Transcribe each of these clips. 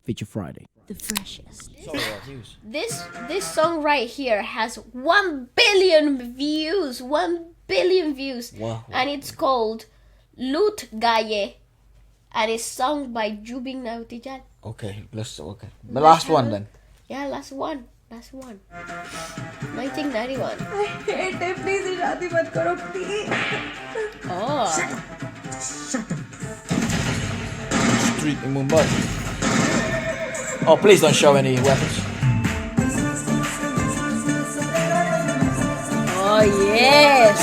Feature Friday. The freshest. Sorry, views. This song right here has 1 billion views. 1 billion views. Wow. And it's called Lut Gaye. And it's sung by Jubin Nautiyal. Okay. The last one then. Yeah, last one. 1991. I hate it. Please, शादी मत करो, please. Oh. Street in Mumbai. Oh, please don't show any weapons. Oh, yes.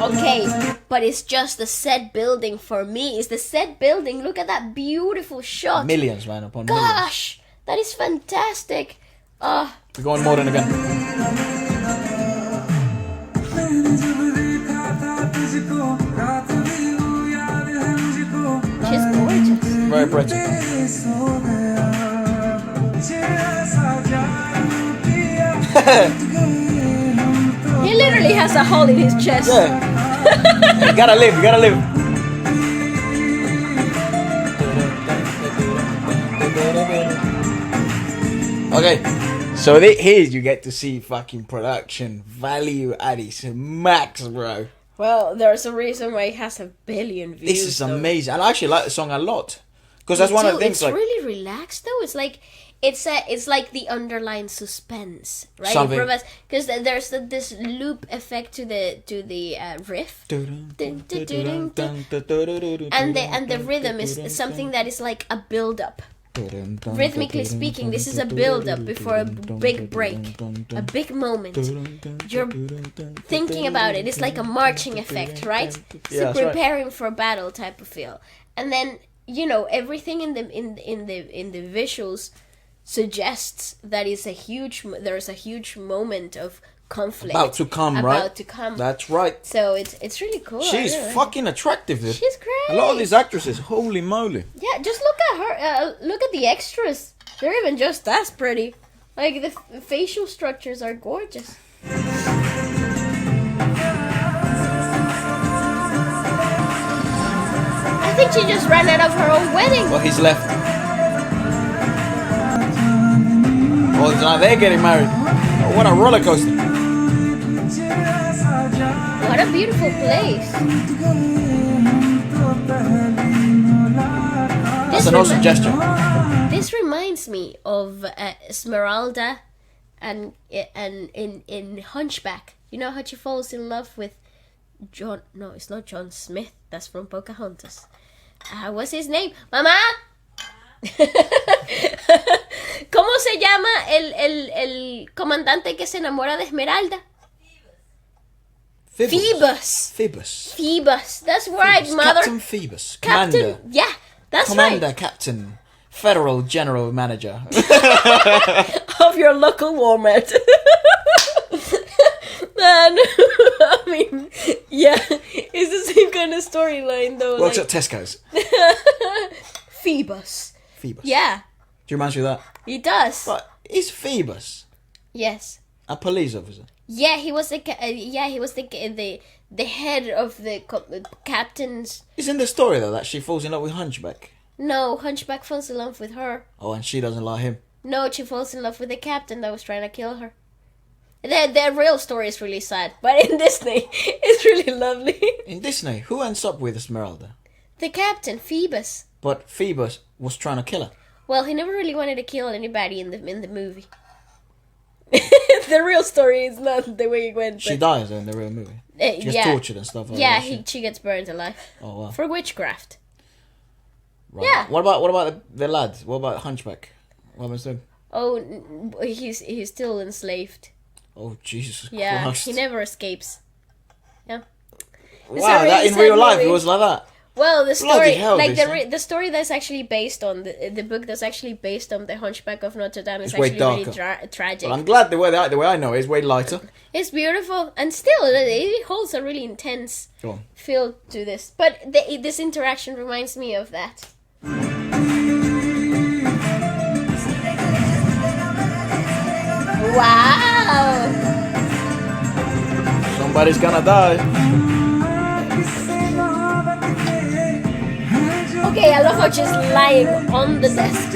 Okay, but it's just the set building for me. It's the set building. Look at that beautiful shot. Millions, man, upon millions. Gosh, that is fantastic. We're going modern again. She's gorgeous. Very pretty. He literally has a hole in his chest. Yeah. You gotta live. Okay, so here you get to see fucking production value at its max, bro. Well, there's a reason why it has 1 billion views. This is amazing, and I actually like the song a lot because that's one of the things. It's like really relaxed though. It's like it's like the underlying suspense, right? Something. Because there's this loop effect to the riff, and the rhythm is something that is like a build up. Rhythmically speaking, this is a build-up before a big break, a big moment. You're thinking about it. It's like a marching effect, right? Yeah, So preparing for battle type of feel, and then everything in the visuals suggests that there's a huge moment of conflict about to come. That's right. So it's really cool. She's fucking attractive, dude. She's great. A lot of these actresses, holy moly. Yeah, just look at her. Look at the extras. They're even just as pretty. Like, the facial structures are gorgeous. I think she just ran out of her own wedding. Well, he's left. Oh, now they're getting married. Oh, what a roller coaster. What a beautiful place. That's an awesome gesture. This reminds me of Esmeralda and in Hunchback. You know how she falls in love with John? No, it's not John Smith. That's from Pocahontas. What's his name? Mamá. ¿Cómo se llama el comandante que se enamora de Esmeralda? Phoebus. That's right, mother. Captain Phoebus. Commander. Yeah, that's Commander, right. Captain. Federal General Manager. Of your local Walmart. Man, I mean, yeah, it's the same kind of storyline though. Works at Tesco's. Phoebus. Do Yeah, you reminds you of that? he does. But is Phoebus Yes. a police officer? Yeah, he was the head of the captains. Isn't the story though that she falls in love with Hunchback? No, Hunchback falls in love with her. Oh, and she doesn't like him. No, she falls in love with the captain that was trying to kill her. The real story is really sad, but in Disney, it's really lovely. In Disney, who ends up with Esmeralda? The captain, Phoebus. But Phoebus was trying to kill her. Well, he never really wanted to kill anybody in the movie. The real story is not the way it went. She dies in the real movie. She gets tortured and stuff like yeah, that. she gets burned alive. Oh wow. For witchcraft. Right. Yeah. What about the lad? What about Hunchback? What happens to him? Oh, he's still enslaved. Oh Jesus Yeah, Christ. he never escapes. Yeah. Wow, that in real life it was like that. Well, the Bloody story, hell, like this the story that's actually based on the book that's actually based on the Hunchback of Notre Dame is It's way actually really darker. tragic. Well, I'm glad the way I know it is way lighter. It's beautiful, and still it holds a really intense Go on. feel to this. But this interaction reminds me of that. Wow! Somebody's gonna die. Okay, I love how she's lying on the desk.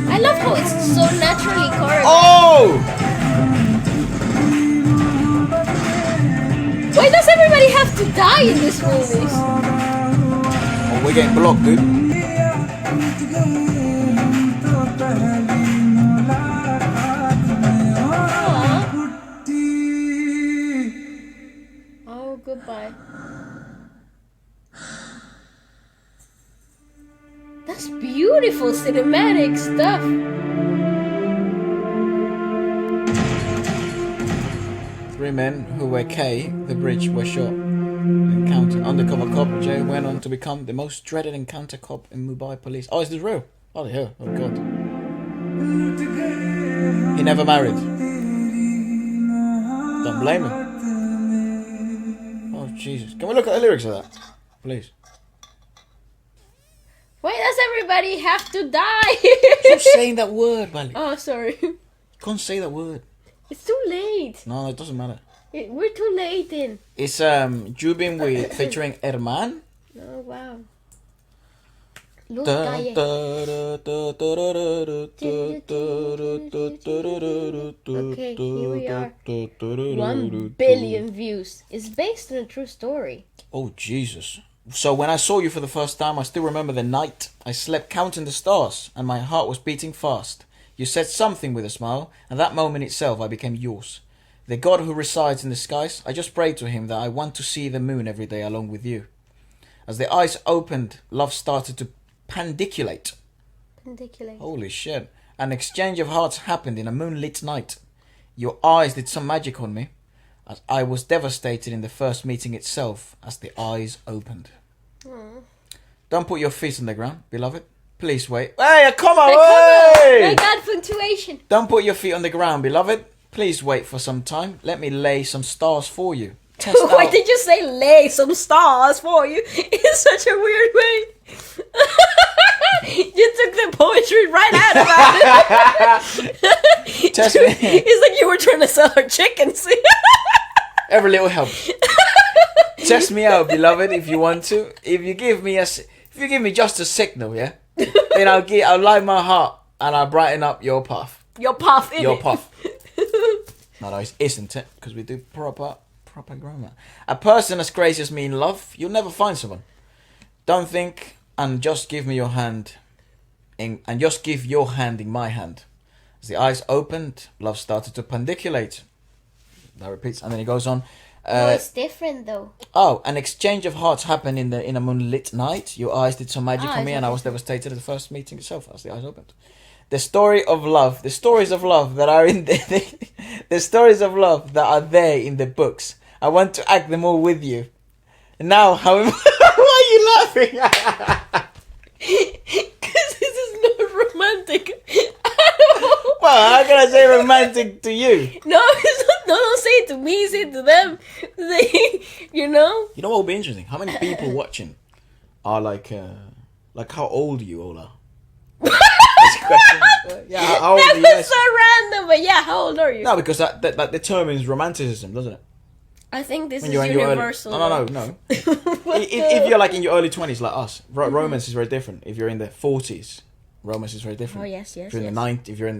I love how it's so naturally choreographed. Oh! Why does everybody have to die in these movies? Oh, we're getting blocked, dude. Oh, goodbye. That's beautiful cinematic stuff. Three men who were K, the bridge, were shot. Encounter. Undercover cop Jay went on to become the most dreaded encounter cop in Mumbai police. Oh, is this real? Oh, yeah. Oh, God. He never married. Don't blame him. Oh, Jesus. Can we look at the lyrics of that? Please. Why does everybody have to die? Stop saying that word, Bali. Oh, sorry. You can't say that word. It's too late. No, it doesn't matter. We're too late in. It's Jubin with featuring Herman. Oh, wow. Lut Gaye. Okay, here we are. 1 billion views. It's based on a true story. Oh, Jesus. So when I saw you for the first time, I still remember the night. I slept counting the stars, and my heart was beating fast. You said something with a smile, and that moment itself I became yours. The God who resides in the skies, I just prayed to him that I want to see the moon every day along with you. As the eyes opened, love started to pandiculate. Pandiculate. Holy shit. An exchange of hearts happened in a moonlit night. Your eyes did some magic on me, as I was devastated in the first meeting itself as the eyes opened. Aww. Don't put your feet on the ground, beloved. Please wait. Hey, come on, My hey! God, punctuation. Don't put your feet on the ground, beloved. Please wait for some time. Let me lay some stars for you. Test Why out. did you say lay some stars for you in such a weird way? You took the poetry right out of it. Test me. It's like you were trying to sell her chickens. Every little helps. Test me out, beloved, if you want to. If you give me just a signal, yeah, then I'll light my heart and I'll brighten up your path. Your path, innit? Your path. No, it isn't it? Because we do proper grammar. A person as crazy as me in love, you'll never find someone. Don't think and just give me your hand, and just give your hand in my hand. As the eyes opened, love started to pandiculate. That repeats, and then he goes on. No, it's different though. Oh, an exchange of hearts happened in a moonlit night. Your eyes did some magic on me, and I was devastated at the first meeting itself as the eyes opened. The stories of love that are in the stories of love that are there in the books. I want to act them all with you. Now, how? Why are you laughing? Because this is not romantic. Well, how can I say romantic to you? No, it's not, no, don't say it to me. Say it to them. Say, you know. You know what would be interesting? How many people watching are like how old you all are? Yeah, how old That are you was guys? so random, but yeah, how old are you? No, because that determines romanticism, doesn't it? I think this When is you're in your universal. No. if you're like in your early 20s, like us, romance is very different. If you're in the 40s, romance is very different. Oh yes. If you're in the 90s, if you're in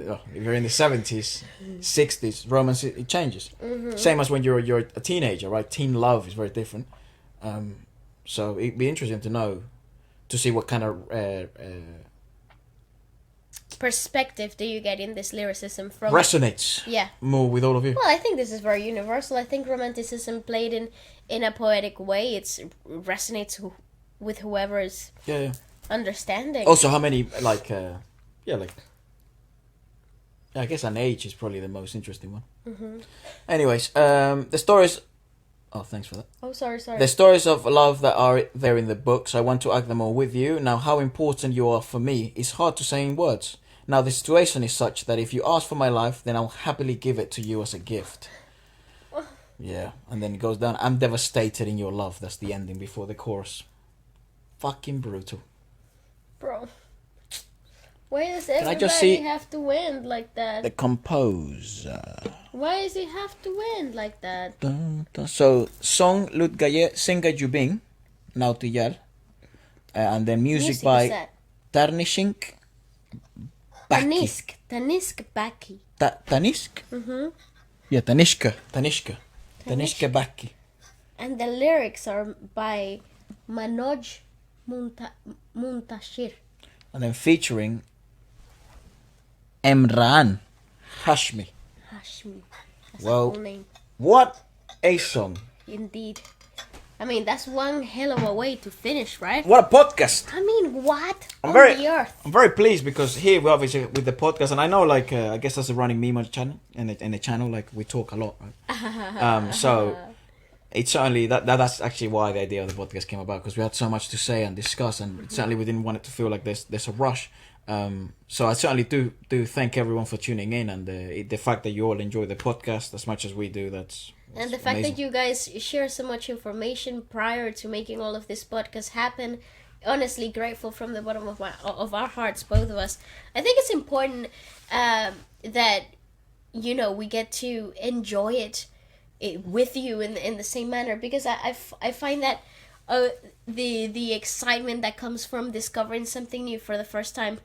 the 70s, 60s, romance it changes. Same as when you're a teenager, right? Teen love is very different. So it'd be interesting to see what kind of perspective do you get in this lyricism from? resonates more with all of you. Well, I think this is very universal. I think romanticism played in a poetic way, it resonates with whoever is understanding. Also, how many I guess an age is probably the most interesting one. Anyways, the stories. Oh, thanks for that. Oh, sorry. The stories of love that are there in the books, I want to act them all with you. Now, how important you are for me is hard to say in words. Now, the situation is such that if you ask for my life, then I'll happily give it to you as a gift. Yeah, and then it goes down. I'm devastated in your love. That's the ending before the chorus. Fucking brutal. Bro. Why does I everybody just see have to end like that? the composer? Why does it have to end like that? So, song Lut Gaye, singer Jubin Nautiyal. and then music Music by is that? Tarnishink Baki. Tanisk Baki. Tanisk? Mm-hmm. Yeah, Tanishka Baki. And the lyrics are by Manoj Muntashir. And then featuring Emran Hashmi. Hashmi. That's Well- the full name. What a song. Indeed. I mean, that's one hell of a way to finish, right? What a podcast. I mean, what I'm on very, the earth? I'm very pleased because here we obviously with the podcast, and I know like I guess that's a running meme on the channel, and the channel like we talk a lot, right? So it's certainly that's actually why the idea of the podcast came about, because we had so much to say and discuss, and certainly we didn't want it to feel like there's a rush. So I certainly do thank everyone for tuning in, and the fact that you all enjoy the podcast as much as we do, that's And the fact amazing. that you guys share so much information prior to making all of this podcast happen, honestly grateful from the bottom of our hearts, both of us. I think it's important that we get to enjoy it with you in the same manner, because I find that the excitement that comes from discovering something new for the first time,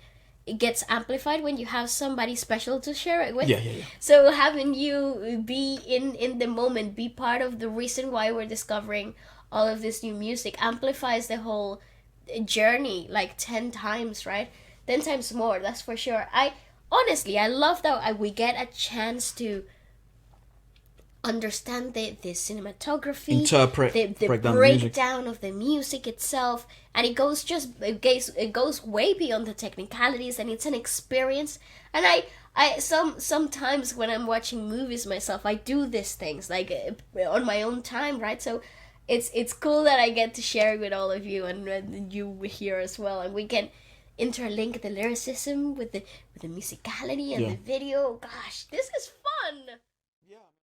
it gets amplified when you have somebody special to share it with. Yeah. So having you be in the moment, be part of the reason why we're discovering all of this new music, amplifies the whole journey like 10 times, right? 10 times more, that's for sure. I love that we get a chance to understand the cinematography, Interpret, the break down the music. breakdown of the music itself, and it goes way beyond the technicalities, and it's an experience. And I sometimes when I'm watching movies myself, I do these things like on my own time, right? So it's cool that I get to share it with all of you, and you here as well, and we can interlink the lyricism with the musicality and Yeah. the video. Gosh, this is fun.